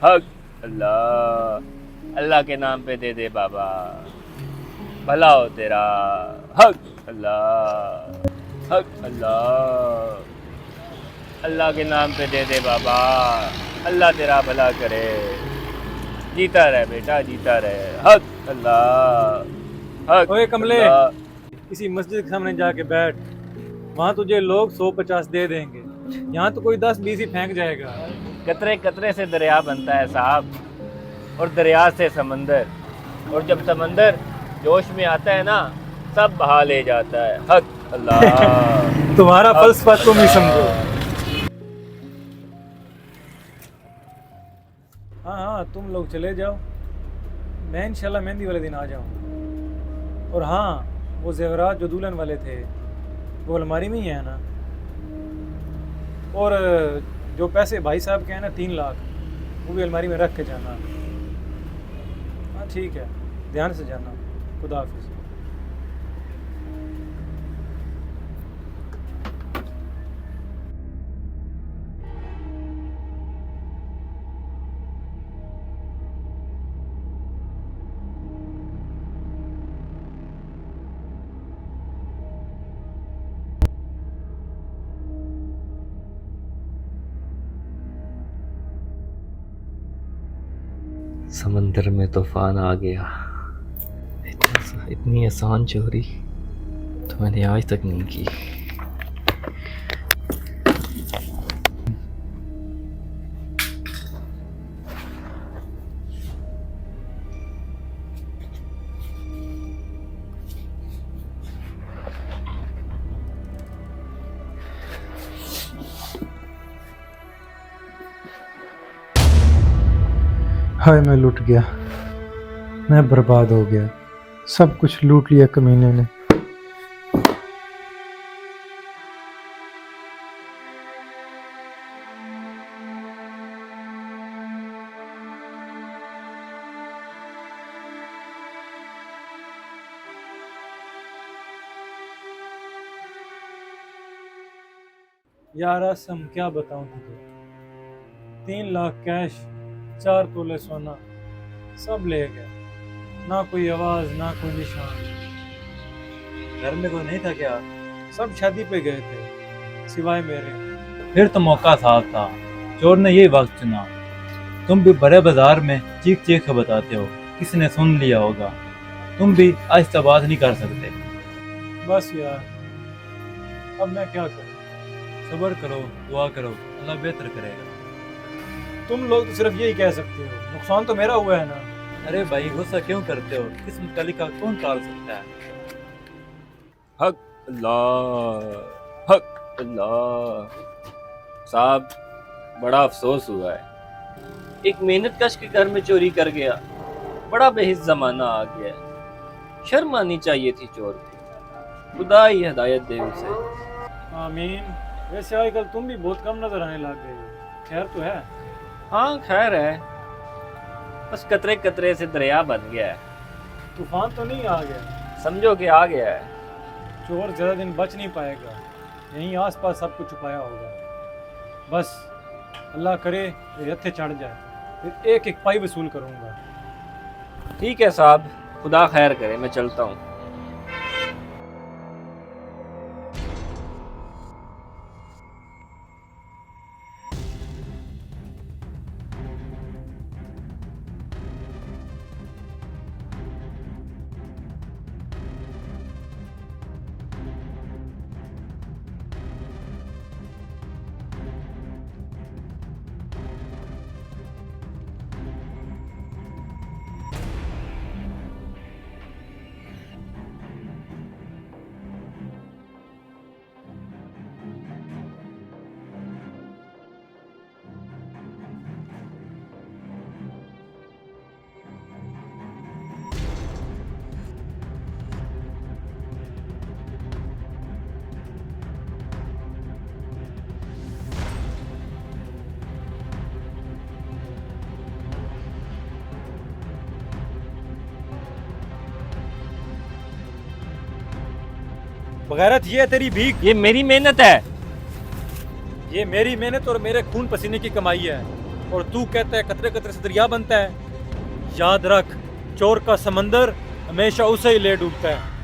हक अल्लाह, अल्लाह के नाम पे दे दे बाबा, भला हो तेरा। हक अल्लाह, हक अल्लाह, अल्लाह के नाम पे दे दे बाबा, अल्लाह तेरा भला करे। जीता रहे बेटा, जीता रहे। हक अल्लाह, हक ओए कमले, अल्लाह। किसी मस्जिद के सामने जाके बैठ। वहां तुझे लोग 150 दे देंगे, यहाँ तो कोई 10-20 ही फेंक जाएगा। कतरे कतरे से दरिया बनता है साहब, और दरिया से समंदर, और जब समंदर जोश में आता है ना, सब बहा ले जाता है। हक अल्लाह, तुम्हारा हक फलसफा तुम ही समझो। अल्लाह। हाँ हाँ, तुम लोग चले जाओ, मैं इंशाल्लाह मेहंदी वाले दिन आ जाऊँ। और हाँ, वो जेवरात जो दुल्हन वाले थे वो अलमारी में ही है ना। और जो पैसे भाई साहब के हैं ना 3 लाख, वो भी अलमारी में रख के जाना। हाँ ठीक है, ध्यान से जाना। खुदा हाफिज। समंदर में तूफान आ गया। इतनी आसान चोरी तो मैंने आज तक नहीं की। हाय, मैं लूट गया, मैं बर्बाद हो गया, सब कुछ लूट लिया कमीने ने। यार असम क्या बताऊं तुझे, 3 लाख कैश, 4 तोले सोना, सब ले गए। ना कोई आवाज, ना कोई निशान। घर में कोई नहीं था क्या? सब शादी पे गए थे सिवाय मेरे। फिर तो मौका साफ था, चोर ने यही वक्त चुना। तुम भी बड़े बाजार में चीख चीख कर बताते हो, किसी ने सुन लिया होगा। तुम भी आहिस्ता बात नहीं कर सकते। बस यार, अब मैं क्या करूं। सब्र करो, दुआ करो, अल्लाह बेहतर करेगा। तुम लोग तो सिर्फ यही कह सकते हो, नुकसान तो मेरा हुआ है ना। अरे भाई, गुस्सा क्यों करते हो? किस्मत का लिखा कौन टाल सकता है? हक अल्लाह, हक अल्लाह। साहब, बड़ा अफसोस हुआ है, एक मेहनत कश के घर में चोरी कर गया। बड़ा बेहिस जमाना आ गया है, शर्म आनी चाहिए थी चोर को। खुदा ही हिदायत दे उसे। आमीन। वैसे आजकल तुम भी बहुत कम नजर आने लग गए हो, खैर तो है। हाँ खैर है, बस कतरे कतरे से दरिया बन गया है। तूफान तो नहीं आ गया? समझो कि आ गया है। चोर ज्यादा दिन बच नहीं पाएगा, यहीं आसपास सब कुछ छुपाया होगा। बस अल्लाह करे मेरे हत्थे चढ़ जाए, फिर एक एक पाई वसूल करूंगा। ठीक है साहब, खुदा खैर करे, मैं चलता हूँ। बगैरत ये है तेरी भीख, ये मेरी मेहनत है। ये मेरी मेहनत और मेरे खून पसीने की कमाई है। और तू कहता है कतरे कतरे से दरिया बनता है। याद रख, चोर का समंदर हमेशा उसे ही ले डूबता है।